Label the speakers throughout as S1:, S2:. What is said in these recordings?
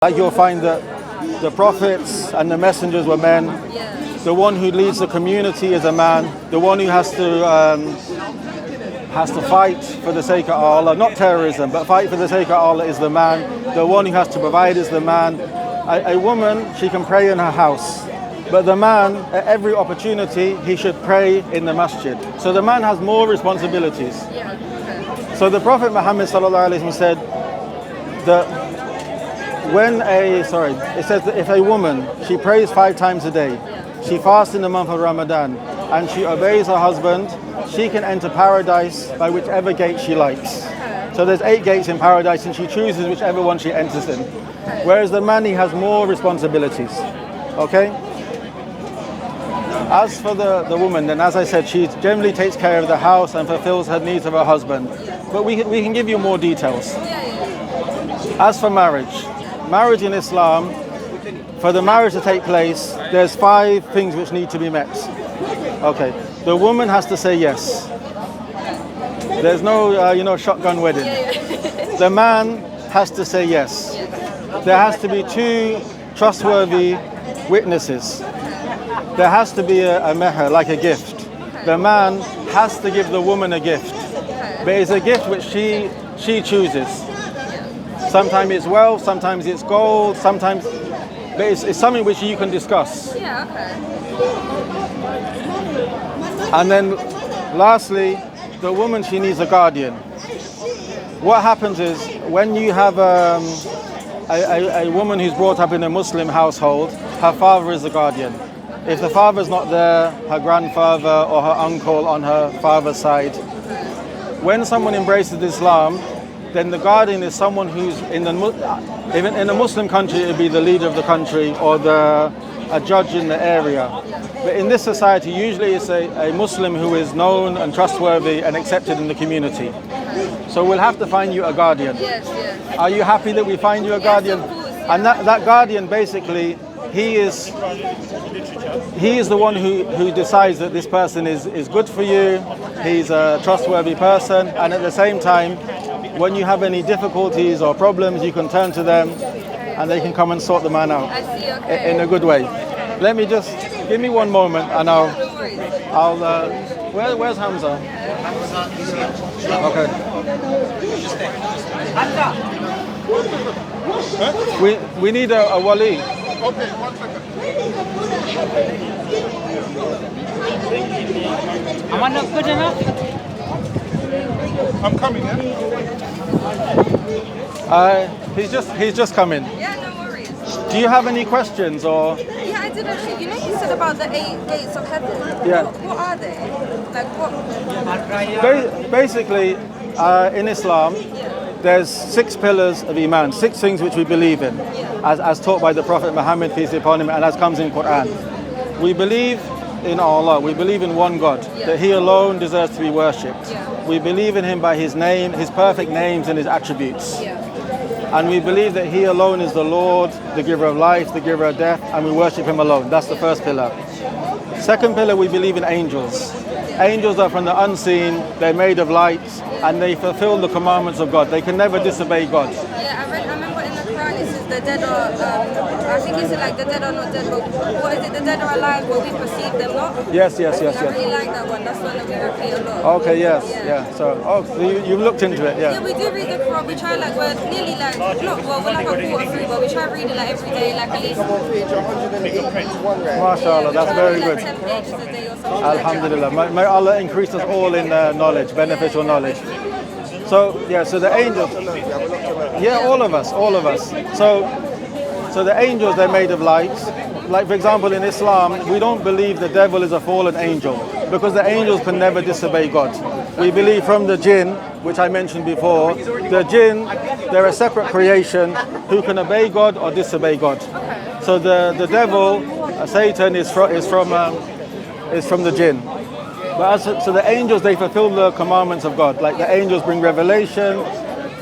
S1: Like you'll find that the prophets and the messengers were men. The one who leads the community is a man. The one who has to fight for the sake of Allah, not terrorism, but fight for the sake of Allah is the man. The one who has to provide is the man. A woman, she can pray in her house. But the man, at every opportunity, he should pray in the masjid. So the man has more responsibilities. So the Prophet Muhammad ﷺ said that it says that if a woman, she prays 5 times a day, she fasts in the month of Ramadan, and she obeys her husband, she can enter paradise by whichever gate she likes. So there's 8 gates in paradise, and she chooses whichever one she enters in. Whereas the man, he has more responsibilities. Okay? As for the woman, then as I said, she generally takes care of the house and fulfills her needs of her husband. But we can give you more details. As for marriage in Islam, for the marriage to take place, there's 5 things which need to be met. Okay, the woman has to say yes. There's no, shotgun wedding. The man has to say yes. There has to be 2 trustworthy witnesses. There has to be a meher, like a gift. The man has to give the woman a gift, but it's a gift which she chooses. Sometimes it's wealth, sometimes it's gold, but it's something which you can discuss.
S2: Yeah, okay.
S1: And then lastly, the woman, she needs a guardian. What happens is when you have a woman who's brought up in a Muslim household, her father is the guardian. If the father's not there, her grandfather or her uncle on her father's side. When someone embraces Islam, then the guardian is someone who's even in a Muslim country, it would be the leader of the country or a judge in the area. But in this society, usually it's a Muslim who is known and trustworthy and accepted in the community. So we'll have to find you a guardian.
S2: Yes, yes.
S1: Are you happy that we find you a guardian?
S2: Yes, of course,
S1: And that guardian, basically, he is the one who decides that this person is good for you, he's a trustworthy person, and at the same time, when you have any difficulties or problems, you can turn to them and they can come and sort the man out.
S2: I see, okay.
S1: In a good way. Let me just, give me one moment and where's Hamza? Okay. We need a wali.
S3: Okay, 1 second.
S4: Am I not good enough?
S3: I'm coming, yeah?
S1: He's just coming.
S2: Yeah, no worries.
S1: Do you have any questions or?
S2: Yeah, I did actually. You said about the 8 gates of heaven.
S1: Yeah.
S2: What are they? Like what?
S1: Basically, in Islam, there's 6 pillars of Iman, 6 things which we believe in, as taught by the Prophet Muhammad, peace be upon him, and as comes in Quran. We believe in Allah, we believe in one God, that He alone deserves to be worshipped. We believe in Him by His name, His perfect names and His attributes. And we believe that He alone is the Lord, the giver of life, the giver of death, and we worship Him alone. That's the first pillar. Second pillar, we believe in angels. Angels are from the unseen, they're made of light, and they fulfill the commandments of God. They can never disobey God.
S2: Yeah, I remember in the Quran it says the dead are, I think it's like the dead are not dead, but what is it, the dead are alive, but we perceive them not?
S1: Yes.
S2: I really like that one, that's one that we repeat a lot.
S1: Okay, yes. So you've looked into it,
S2: Yeah, we do read the Quran, we try we're nearly we're like a quarter through, but we try reading every day, at least.
S1: MashaAllah, that's very good.
S2: 10 pages a day or something.
S1: Alhamdulillah. May Allah increase us all in knowledge, beneficial knowledge. So the angels, all of us. So the angels, they're made of light. Like for example in Islam, we don't believe the devil is a fallen angel because the angels can never disobey God. We believe from the jinn, which I mentioned before, the jinn, they're a separate creation who can obey God or disobey God. So the devil, Satan, is from the jinn. But so the angels, they fulfill the commandments of God. Like the angels bring revelation,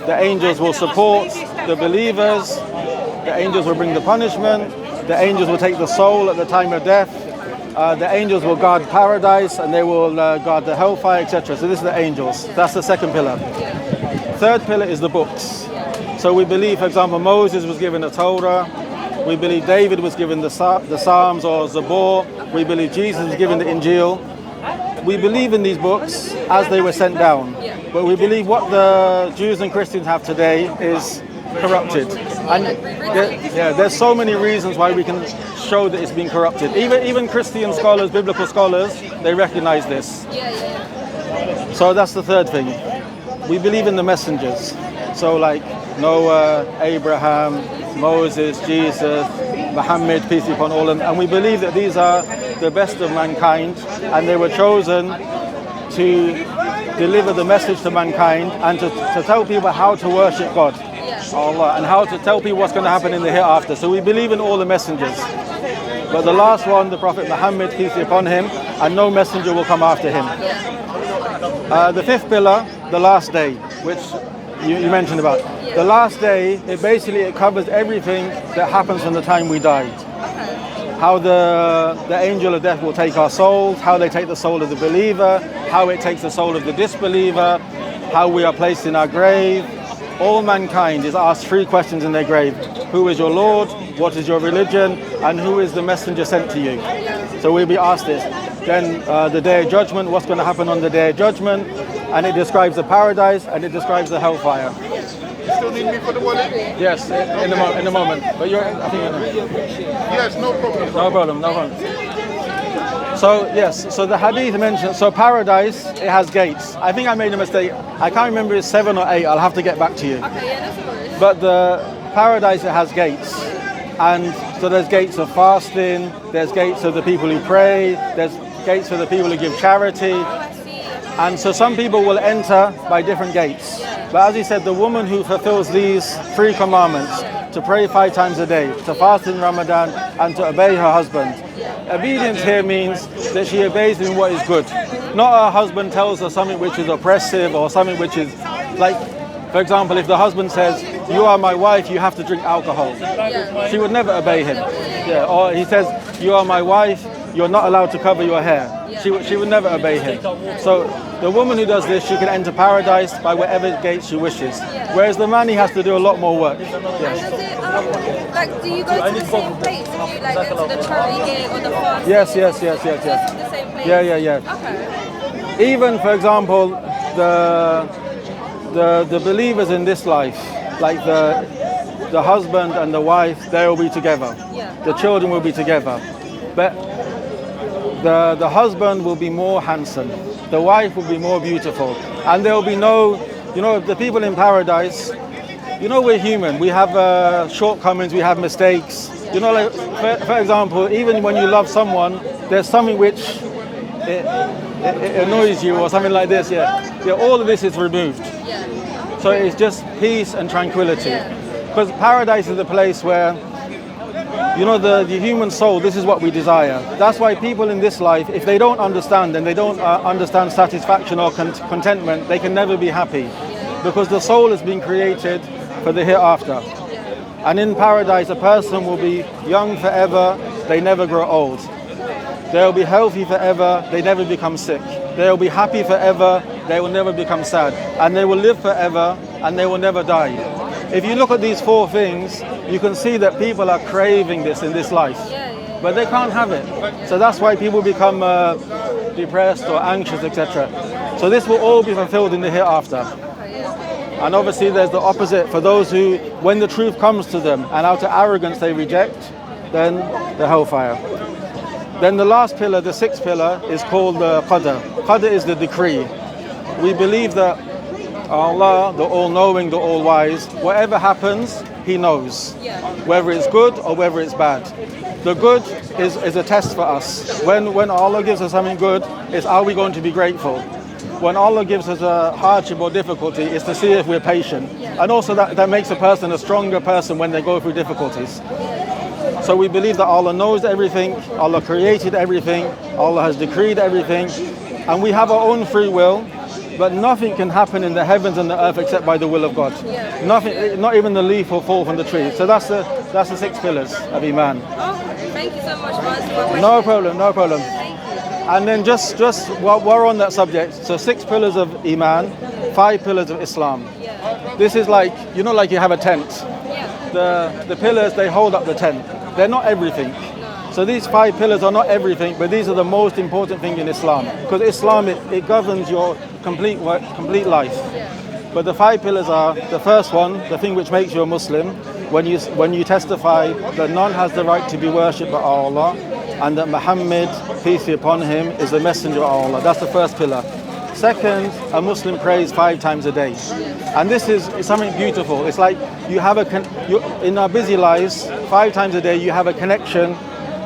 S1: the angels will support the believers, the angels will bring the punishment, the angels will take the soul at the time of death, the angels will guard paradise and they will guard the hellfire, etc. So this is the angels. That's the second pillar. Third pillar is the books. So we believe, for example, Moses was given the Torah. We believe David was given the Psalms or Zabur. We believe Jesus was given the Injil. We believe in these books as they were sent down. But we believe what the Jews and Christians have today is corrupted. And there's so many reasons why we can show that it's been corrupted. Even Christian scholars, biblical scholars, they recognize this. So that's the third thing. We believe in the messengers. So like Noah, Abraham, Moses, Jesus, Muhammad, peace be upon all of them. And we believe that these are the best of mankind, and they were chosen to deliver the message to mankind and to tell people how to worship God, Allah, and how to tell people what's going to happen in the hereafter. So we believe in all the messengers. But the last one, the Prophet Muhammad, peace be upon him, and no messenger will come after him. The fifth pillar, the last day, which you mentioned about. The last day, it covers everything that happens from the time we die. How the angel of death will take our souls, how they take the soul of the believer, how it takes the soul of the disbeliever, how we are placed in our grave. All mankind is asked 3 questions in their grave. Who is your Lord? What is your religion? And who is the messenger sent to you? So we'll be asked this. Then the day of judgment, what's going to happen on the day of judgment? And it describes the paradise and it describes the hellfire.
S3: You still need me for the wallet?
S1: Yes, in a moment. But I think
S3: Yes, no problem.
S1: No problem. So yes, so the hadith mentions, so paradise, it has gates. I think I made a mistake. I can't remember if it's 7 or 8. I'll have to get back to you.
S2: Okay, yeah, that's no worries.
S1: But the paradise, it has gates. And so there's gates of fasting, there's gates of the people who pray, there's gates for the people who give charity. And so some people will enter by different gates. But as he said, the woman who fulfills these 3 commandments, to pray 5 times a day, to fast in Ramadan, and to obey her husband. Obedience here means that she obeys in what is good. Not her husband tells her something which is oppressive or something which is like, for example, if the husband says, you are my wife, you have to drink alcohol. She would never obey him. Or he says, you are my wife, you're not allowed to cover your hair. She would never obey him. So the woman who does this, she can enter paradise by whatever gate she wishes. Whereas the man, he has to do a lot more work.
S2: Like, do you go to the same place? Do you like go to the charity gate or the fast?
S1: Yes.
S2: The same place?
S1: Yeah.
S2: Okay.
S1: Even, for example, the believers in this life, like the husband and the wife, they will be together. The children will be together. But the husband will be more handsome. The wife will be more beautiful. And there will be no, the people in paradise, we're human. We have shortcomings, we have mistakes. Like, for example, even when you love someone, there's something which it annoys you or something like this. All of this is removed. So it's just peace and tranquility. Because paradise is a place where, the human soul, this is what we desire. That's why people in this life, if they don't understand and they don't understand satisfaction or contentment, they can never be happy. Because the soul has been created for the hereafter. And in paradise, a person will be young forever, they never grow old. They'll be healthy forever, they never become sick. They'll be happy forever, they will never become sad. And they will live forever, and they will never die. If you look at these 4 things, you can see that people are craving this in this life. But they can't have it. So that's why people become depressed or anxious, etc. So this will all be fulfilled in the hereafter. And obviously there's the opposite for those who, when the truth comes to them and out of arrogance they reject, then the hellfire. Then the last pillar, the 6th pillar, is called the Qadr. Qadr is the decree. We believe that Allah, the all-knowing, the all-wise, whatever happens, He knows. Whether it's good or whether it's bad. The good is a test for us. When Allah gives us something good, it's are we going to be grateful? When Allah gives us a hardship or difficulty, it's to see if we're patient. And also that makes a person a stronger person when they go through difficulties. So we believe that Allah knows everything, Allah created everything, Allah has decreed everything, and we have our own free will, but nothing can happen in the heavens and the earth except by the will of God. Nothing, not even the leaf will fall from the tree. So that's the 6 pillars of Iman.
S2: Thank you so much for answering.
S1: No problem.
S2: Thank you.
S1: And then just while we're on that subject, so 6 pillars of Iman, 5 pillars of Islam. This is like, you know, like you have a tent.
S2: Yeah.
S1: The pillars, they hold up the tent. They're not everything. So these 5 pillars are not everything, but these are the most important thing in Islam. Because Islam, it governs your complete life. But the 5 pillars are, the first one, the thing which makes you a Muslim, when you testify that none has the right to be worshipped but Allah, and that Muhammad, peace be upon him, is the messenger of Allah. That's the first pillar. Second, a Muslim prays 5 times a day. And this is something beautiful. It's like you have in our busy lives, 5 times a day, you have a connection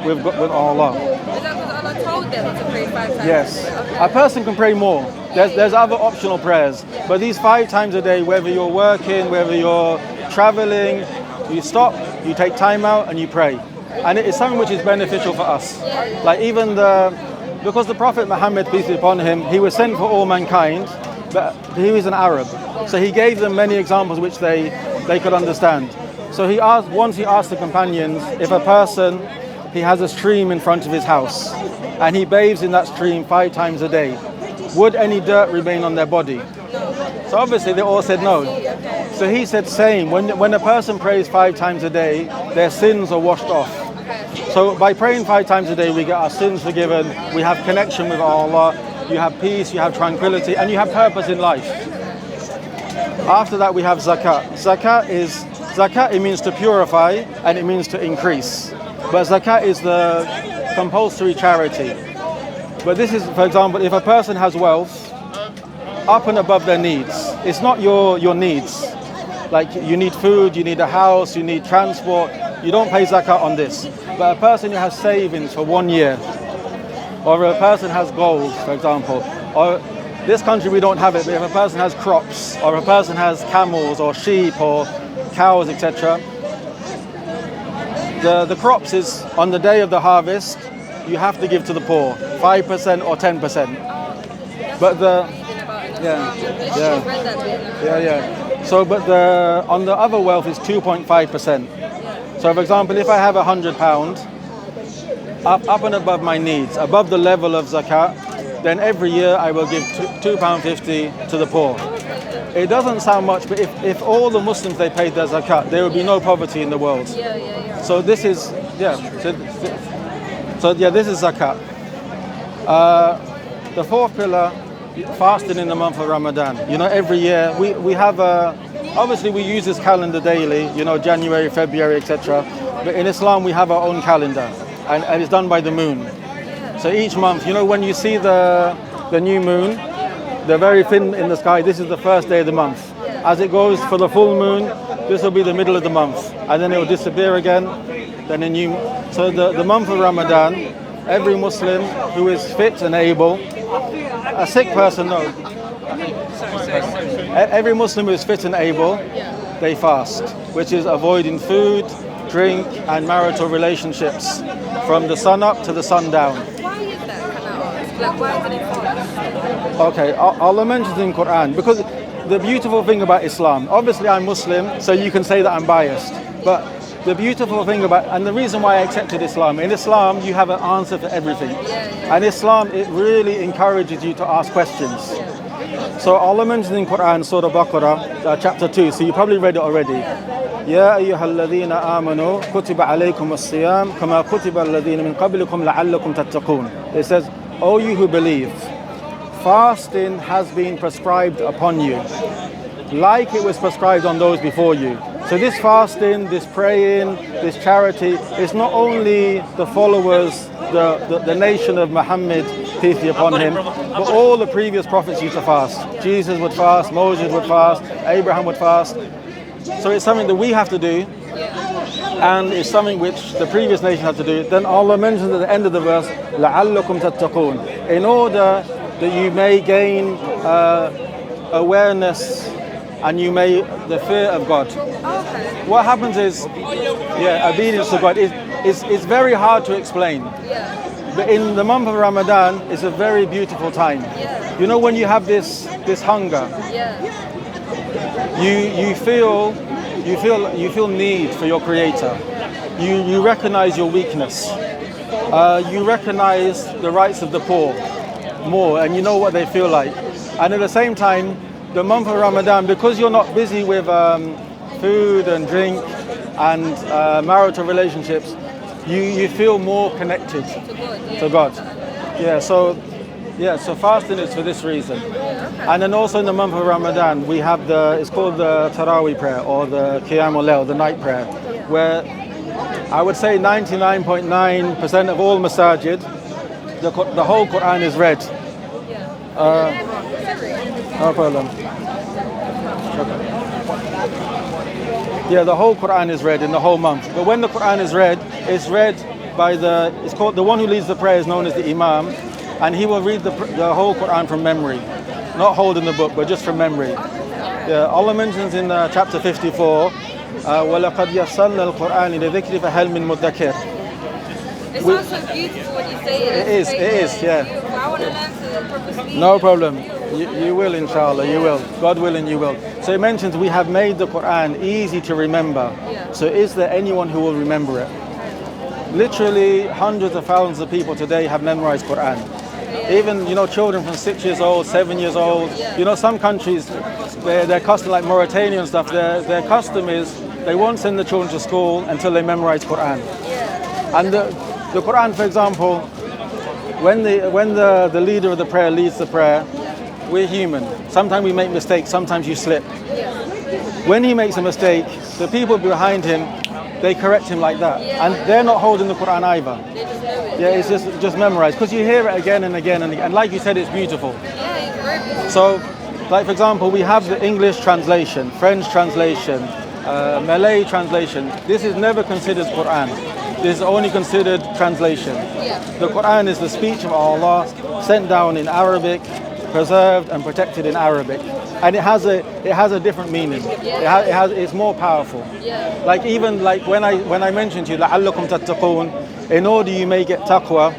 S1: with Allah.
S2: Is that because Allah told them to pray 5 times?
S1: Yes.
S2: Okay.
S1: A person can pray more. There's other optional prayers. But these 5 times a day, whether you're working, whether you're traveling, you stop, you take time out and you pray. And it is something which is beneficial for us. Like even because the Prophet Muhammad, peace be upon him, he was sent for all mankind, but he was an Arab. So he gave them many examples which they could understand. So once he asked the companions, if a person, he has a stream in front of his house, and he bathes in that stream 5 times a day, would any dirt remain on their body? So obviously they all said no. So he said same, when a person prays 5 times a day, their sins are washed off. So by praying 5 times a day, we get our sins forgiven, we have connection with Allah, you have peace, you have tranquility, and you have purpose in life. After that we have zakat. Zakat, it means to purify and it means to increase. But zakat is the compulsory charity. But this is, for example, if a person has wealth up and above their needs, it's not your needs. Like you need food, you need a house, you need transport, you don't pay zakat on this. But a person who has savings for 1 year, or a person has gold, for example, or this country we don't have it, but if a person has crops, or a person has camels or sheep or cows, etc., the crops is on the day of the harvest, you have to give to the poor, 5% or 10%. But So, but on the other wealth is 2.5%. So, for example, if I have £100 up and above my needs, above the level of zakat, then every year I will give £2.50 to the poor. It doesn't sound much, but if all the Muslims they paid their zakat, there would be no poverty in the world. So this is this is zakat. The 4th pillar, fasting in the month of Ramadan. You know, every year we have obviously we use this calendar daily. You know, January, February, etc. But in Islam we have our own calendar, and it's done by the moon. So each month, you know, when you see the new moon, the very thin in the sky, this is the first day of the month. As it goes for the full moon, this will be the middle of the month, and then it will disappear again. Then a new. So the month of Ramadan, every Muslim who is fit and able, a sick person, no. Every Muslim who is fit and able, they fast, which is avoiding food, drink, and marital relationships from the sun up to the sundown.
S2: Why is that? Can I ask? Like, why do they fast?
S1: Okay, Allah mentions in Quran, because the beautiful thing about Islam, obviously I'm Muslim, so you can say that I'm biased, but the beautiful thing about, and the reason why I accepted Islam, in Islam you have an answer for everything. And Islam, it really encourages you to ask questions. So Allah mentions in Quran, Surah Baqarah, chapter 2, so you probably read it already. يا أيها الذين آمنوا كتب عليكم الصيام كما كتب الذين من قبلكم لعلكم تتقون. It says, O you who believe, fasting has been prescribed upon you, like it was prescribed on those before you. So this fasting, this praying, this charity, is not only the followers, the nation of Muhammad, peace be upon him, but all the previous prophets used to fast. Jesus would fast, Moses would fast, Abraham would fast. So it's something that we have to do, and it's something which the previous nation had to do. Then Allah mentions at the end of the verse, لَعَلَّكُمْ تَتَّقُونَ, in order that you may gain awareness and you may the fear of God.
S2: Okay.
S1: What happens is, obedience to God is very hard to explain. But in the month of Ramadan, it's a very beautiful time. You know, when you have this hunger, you feel need for your Creator. You recognize your weakness. You recognize the rights of the poor more, and you know what they feel like. And at the same time, the month of Ramadan, because you're not busy with food and drink and marital relationships, you feel more connected to God. Yeah, so fasting is for this reason. And then also in the month of Ramadan, we have it's called the Tarawih prayer, or the Qiyam al-Layl, the night prayer, where I would say 99.9% of all masajid, the whole Quran is read. No problem. Yeah, the whole Quran is read in the whole month. But when the Quran is read, it's read by it's called, the one who leads the prayer is known as the Imam, and he will read the whole Quran from memory. Not holding the book, but just from memory. Yeah, Allah mentions in chapter 54, وَلَقَدْ يَسَّرْنَا الْقُرْآنِ لِذِكْرِ فَهَلْ مِن مُدَّكِرٍ.
S2: It sounds so beautiful when you say it.
S1: It is, yeah.
S2: I want to learn to proper speak.
S1: No problem. You will, inshallah, you will. God willing, you will. So it mentions we have made the Quran easy to remember.
S2: Yeah.
S1: So is there anyone who will remember it? Literally hundreds of thousands of people today have memorized Quran. Even, children from 6 years old, 7 years old. Some countries, their custom, like Mauritania and stuff, their custom is they won't send the children to school until they memorize Quran. And the Quran, for example, when the leader of the prayer leads the prayer, we're human. Sometimes we make mistakes, sometimes you slip. When he makes a mistake, the people behind him, they correct him like that. And they're not holding the Quran either. Yeah, it's just memorized. Because you hear it again and again and again. And like you said, it's beautiful. So, like for example, we have the English translation, French translation, Malay translation. This is never considered Quran. This is only considered translation. The Quran is the speech of Allah, sent down in Arabic, preserved and protected in Arabic, and it has a different meaning. It's more powerful. Like even like when I mentioned to you, لَعَلَّكُمْ تَتَّقُونَ, in order you may get taqwa.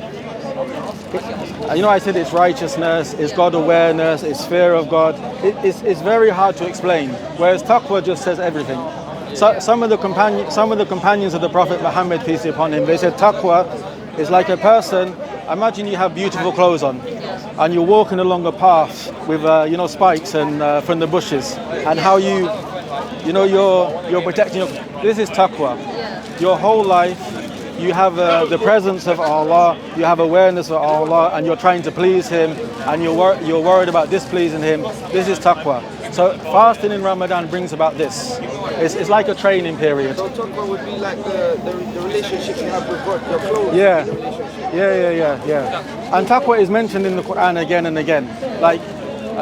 S1: I said it's righteousness, it's God awareness, it's fear of God. It's very hard to explain. Whereas taqwa just says everything. So some of the companions of the Prophet Muhammad, peace be upon him, they said taqwa is like a person. Imagine you have beautiful clothes on, and you're walking along a path with spikes and from the bushes, and how you're protecting this is taqwa. Your whole life you have the presence of Allah, you have awareness of Allah, and you're trying to please Him, and you're worried about displeasing Him. This is taqwa. So fasting in Ramadan brings about this. It's like a training period.
S5: So taqwa would be like the relationship you have with God, your clothes.
S1: Yeah. And taqwa is mentioned in the Quran again and again. Like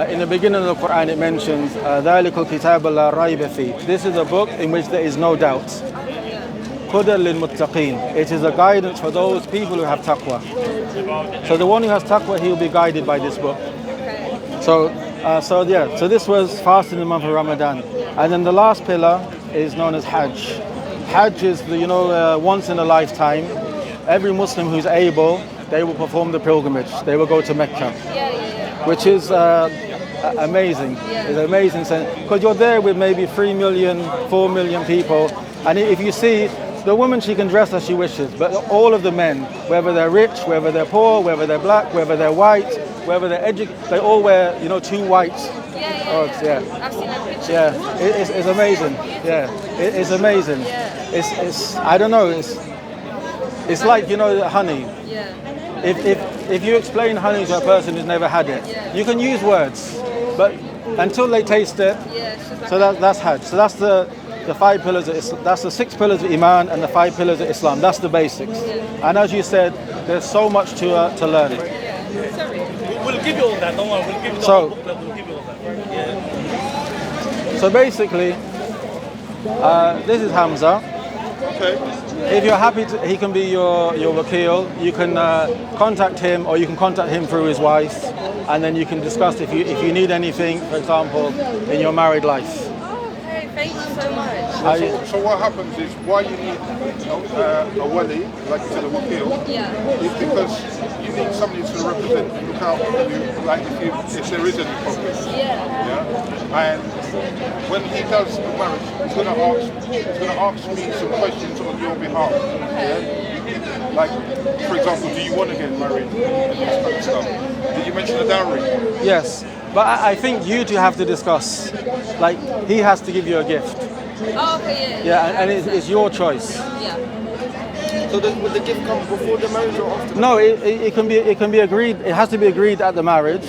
S1: in the beginning of the Quran it mentions ذَلِكَ الْكِتَابَ لَا رَيْبَ فِيهِ. This is a book in which there is no doubt. هُدًى لِلْمُتَّقِينَ. It is a guidance for those people who have taqwa. So the one who has taqwa, he will be guided by this book. So this was fasting in the month of Ramadan. And then the last pillar is known as Hajj. Hajj is once in a lifetime. Every Muslim who's able, they will perform the pilgrimage. They will go to Mecca, which is amazing. It's amazing, because you're there with maybe 3 million, 4 million people, and if you see, the woman, she can dress as she wishes, but all of the men, whether they're rich, whether they're poor, whether they're black, whether they're white, whether they're educated, they all wear, two white clothes.
S2: I've seen that picture.
S1: Yeah, it's amazing. Yeah, it's amazing. It's I don't know. It's like honey. If you explain honey to a person who's never had it, you can use words, but until they taste it, so that's Hajj. So that's the 5 pillars of Islam. That's the 6 pillars of Iman and the 5 pillars of Islam. That's the basics. And as you said, there's so much to learn.
S6: We'll give you all that. Don't worry. We'll give you the whole booklet. We'll give you all that. Yeah.
S1: So basically, this is Hamza.
S3: Okay.
S1: If you're happy, he can be your wakil. You can contact him, or you can contact him through his wife, and then you can discuss if you need anything, for example, in your married life.
S2: Okay, thank you so much.
S3: So what happens is why you need a wali, like you said, a wakil, is because you need somebody to represent and look out for you, like if there is any problem. And when he does the marriage, he's going to ask me some questions on your behalf. Like, for example, do you want to get married? And this kind of stuff. Did you mention the dowry?
S1: Yes. But I think you two have to discuss. Like, he has to give you a gift.
S2: Oh, okay,
S1: Yeah, and it's your choice.
S2: Yeah.
S5: So would the gift come before the marriage or after?
S1: No, it can be agreed. It has to be agreed at the marriage,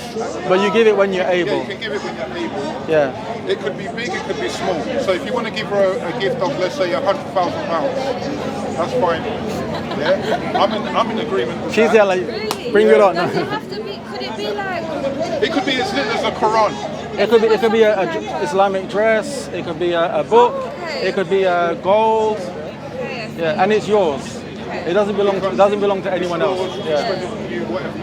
S1: but you give it when you're
S3: Yeah,
S1: able.
S3: you can give it when you're able.
S1: Yeah.
S3: It could be big, it could be small. So if you want to give her a gift of, let's say, £100,000, that's fine. Yeah, I'm in agreement with
S1: She's
S3: that.
S1: there like,
S2: Really?
S1: bring it on.
S2: Does it have to be? Could it be like?
S3: It could be as little as a Quran.
S1: It could be a Islamic dress. It could be a book.
S2: Okay.
S1: It could be a gold.
S2: Okay.
S1: Yeah, and it's yours. It doesn't belong to anyone else. Yeah.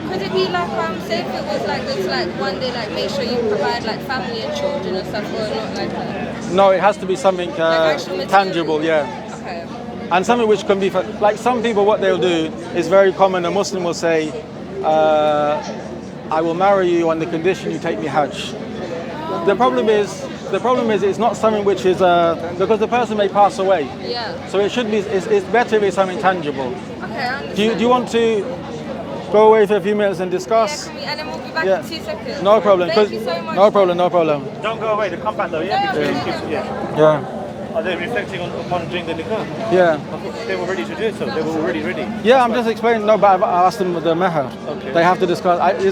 S2: Could it be like say if it was like this, like one day, like make sure you provide like family and children and stuff, or not like that?
S1: No, it has to be something
S2: actual material?
S1: tangible. Yeah.
S2: Okay.
S1: And something which can be like some people. What they'll do is very common. A Muslim will say, "I will marry you on the condition you take me Hajj." The problem is it's not something which is because the person may pass away.
S2: Yeah.
S1: So it should be. It's better if it's something tangible.
S2: Okay. I understand.
S1: Do you want to go away for a few minutes and
S2: Yeah,
S1: discuss?
S2: can we, and then we'll be back
S1: Yeah.
S2: in 2 seconds.
S1: No problem.
S2: Thank you so much.
S1: No problem. No problem.
S6: Don't go away, they come back though, yeah? Because, yeah.
S1: Yeah.
S6: Are they reflecting upon doing the Nikkah?
S1: Yeah.
S6: I thought they were ready to do it, so they were already ready.
S1: Yeah. I'm just explaining. No, but I've asked them the meher.
S6: Okay.
S1: They have to discuss.